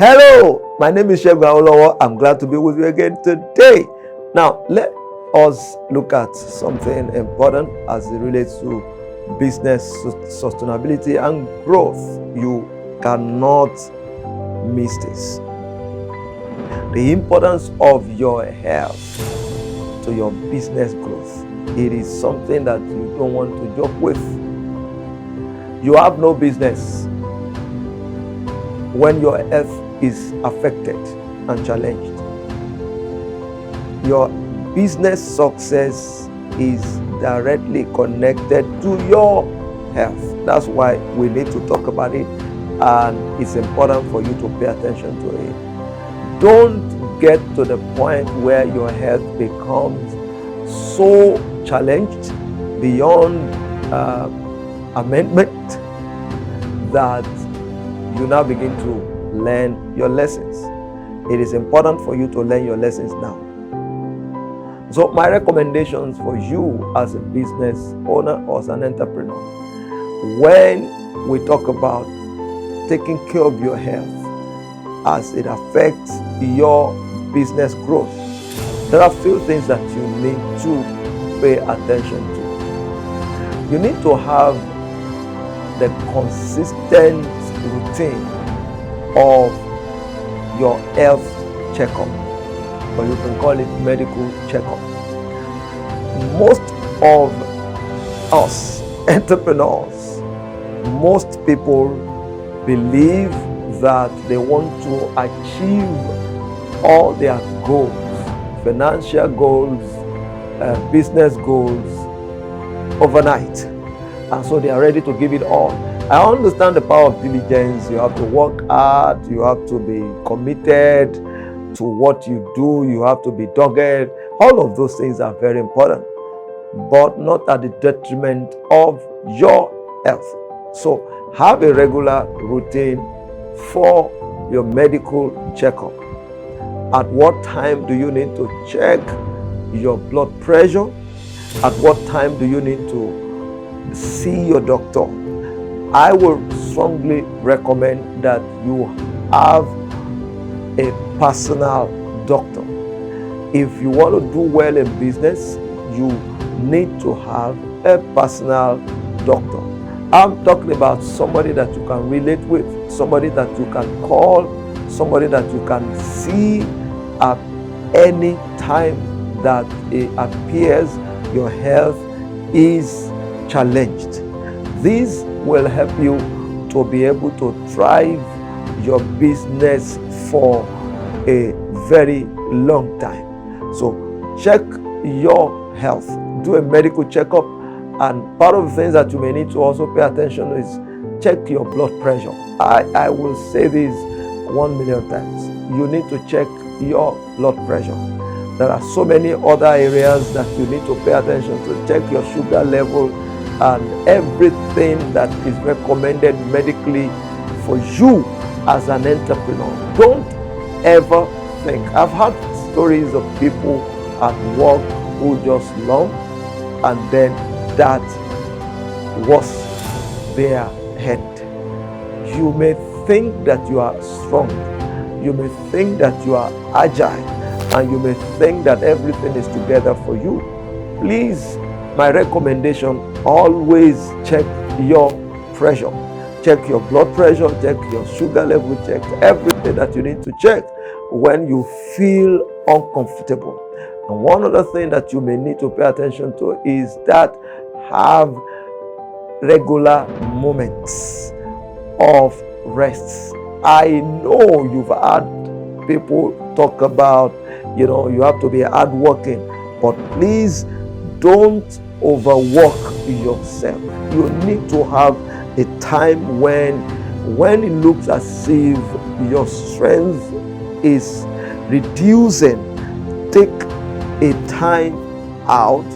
Hello, my name is Segun Awolowo. I'm glad to be with you again today. Now, let us look at something important as it relates to business sustainability and growth. You cannot miss this. The importance of your health to your business growth. It is something that you don't want to joke with. You have no business when your health is affected and challenged. Your business success is directly connected to your health. That's why we need to talk about it, and it's important for you to pay attention to it. Don't get to the point where your health becomes so challenged beyond amendment that you now begin to learn your lessons. It is important for you to learn your lessons now. So my recommendations for you as a business owner or as an entrepreneur, when we talk about taking care of your health as it affects your business growth, there are a few things that you need to pay attention to. You need to have the consistent routine of your health checkup, or you can call it medical checkup. Most of us entrepreneurs, most people believe that they want to achieve all their goals, financial goals, business goals overnight, and so they are ready to give it all. I understand the power of diligence. You have to work hard, you have to be committed to what you do, you have to be dogged. All of those things are very important, but not at the detriment of your health. So have a regular routine for your medical checkup. At what time do you need to check your blood pressure? At what time do you need to see your doctor? I would strongly recommend that you have a personal doctor. If you want to do well in business, you need to have a personal doctor. I'm talking about somebody that you can relate with, somebody that you can call, somebody that you can see at any time that it appears your health is challenged. This will help you to be able to drive your business for a very long time. So check your health, do a medical checkup, and part of the things that you may need to also pay attention to is check your blood pressure. I will say this 1,000,000 times. You need to check your blood pressure. There are so many other areas that you need to pay attention to. Check your sugar level and everything that is recommended medically for you as an entrepreneur. Don't ever think. I've had stories of people at work who just lump, and then that was their end. You may think that you are strong, you may think that you are agile, and you may think that everything is together for you. Please, my recommendation, always check your pressure. Check your blood pressure, check your sugar level, check everything that you need to check when you feel uncomfortable. And one other thing that you may need to pay attention to is that have regular moments of rest. I know you've had people talk about, you have to be hardworking, but please don't overwork yourself. You need to have a time when it looks as if your strength is reducing. Take a time out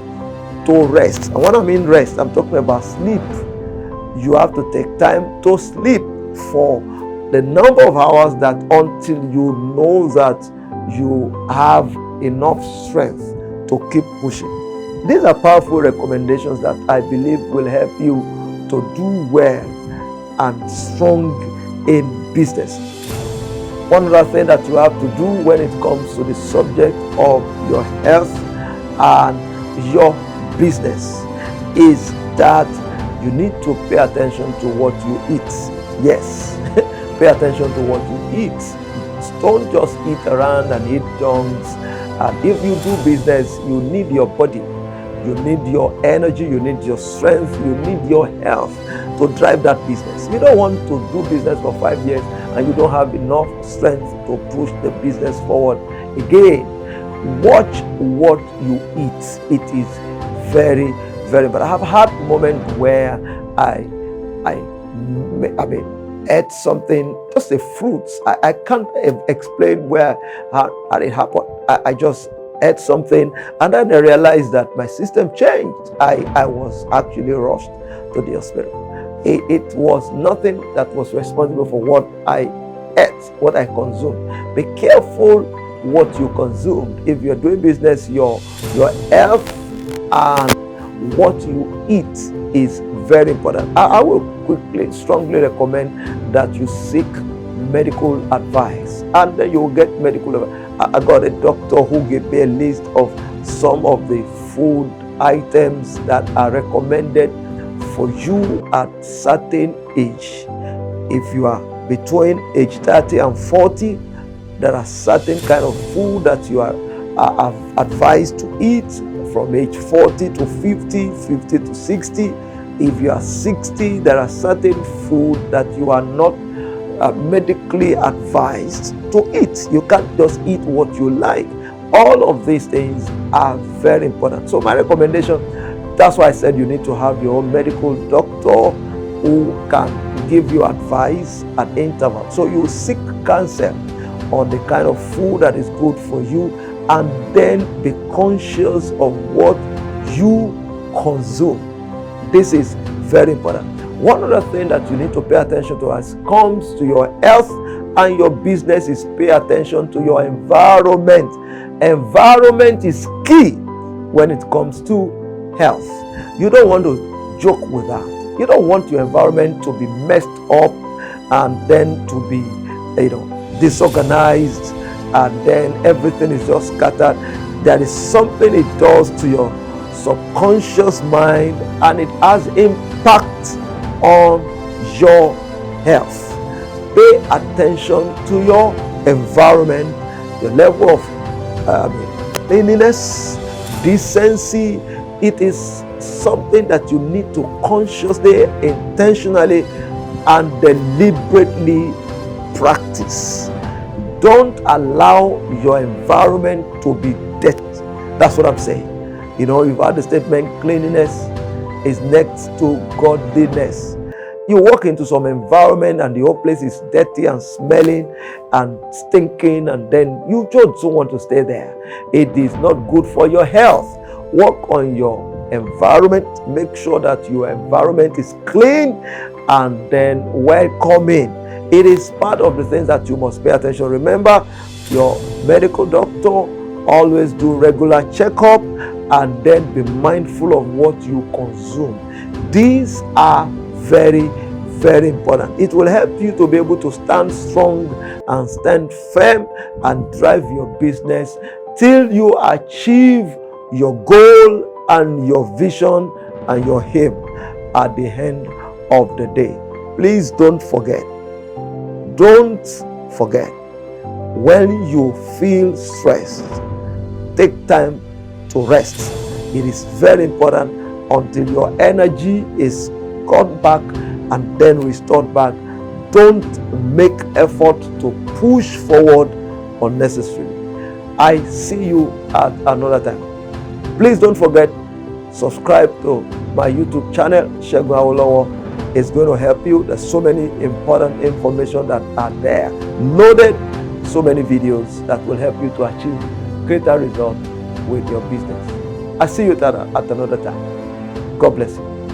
to rest. And when I mean rest, I'm talking about sleep. You have to take time to sleep for the number of hours that until you know that you have enough strength to keep pushing. These are powerful recommendations that I believe will help you to do well and strong in business. One other thing that you have to do when it comes to the subject of your health and your business is that you need to pay attention to what you eat. Yes, pay attention to what you eat. Don't just eat around and eat junks. And if you do business, you need your body, you need your energy, you need your strength, you need your health to drive that business. You don't want to do business for 5 years and you don't have enough strength to push the business forward. Again, watch what you eat. It is very, very bad. I have had moments where I ate something, just a fruit. I can't explain how it happened. I just ate something and then I realized that my system changed. I was actually rushed to the hospital. It was nothing that was responsible for what I ate, what I consumed. Be careful what you consume. If you're doing business, your health and what you eat is very important. I will strongly recommend that you seek medical advice, and then you will get medical advice. I got a doctor who gave me a list of some of the food items that are recommended for you at certain age. If you are between age 30 and 40, there are certain kind of food that you are advised to eat from age 40 to 50, 50 to 60. If you are 60, there are certain food that you are not medically advised to eat. You can't just eat what you like. All of these things are very important. So my recommendation, that's why I said you need to have your own medical doctor who can give you advice at intervals. So you seek counsel on the kind of food that is good for you, and then be conscious of what you consume. This is very important. One other thing that you need to pay attention to as comes to your health and your business is pay attention to your environment. Environment is key when it comes to health. You don't want to joke with that. You don't want your environment to be messed up and then to be, disorganized, and then everything is just scattered. There is something it does to your subconscious mind, and it has impact on your health. Pay attention to your environment, your level of cleanliness, decency. It is something that you need to consciously, intentionally, and deliberately practice. Don't allow your environment to be dirty. That's what I'm saying. You've heard the statement, cleanliness is next to godliness. You walk into some environment and the whole place is dirty and smelling and stinking, and then you just don't want to stay there. It is not good for your health. Work on your environment. Make sure that your environment is clean and then welcoming. It is part of the things that you must pay attention. Remember, your medical doctor, always do regular checkup, and then be mindful of what you consume. These are very, very important. It will help you to be able to stand strong and stand firm and drive your business till you achieve your goal and your vision and your aim at the end of the day. Please don't forget. Don't forget, when you feel stressed, take time to rest. It is very important until your energy is got back and then restored back. Don't make effort to push forward unnecessarily. I see you at another time. Please don't forget, subscribe to my YouTube channel, Segun Awolowo. It's going to help you. There's so many important information that are there, loaded, so many videos that will help you to achieve greater results with your business. I see you at another time. God bless you.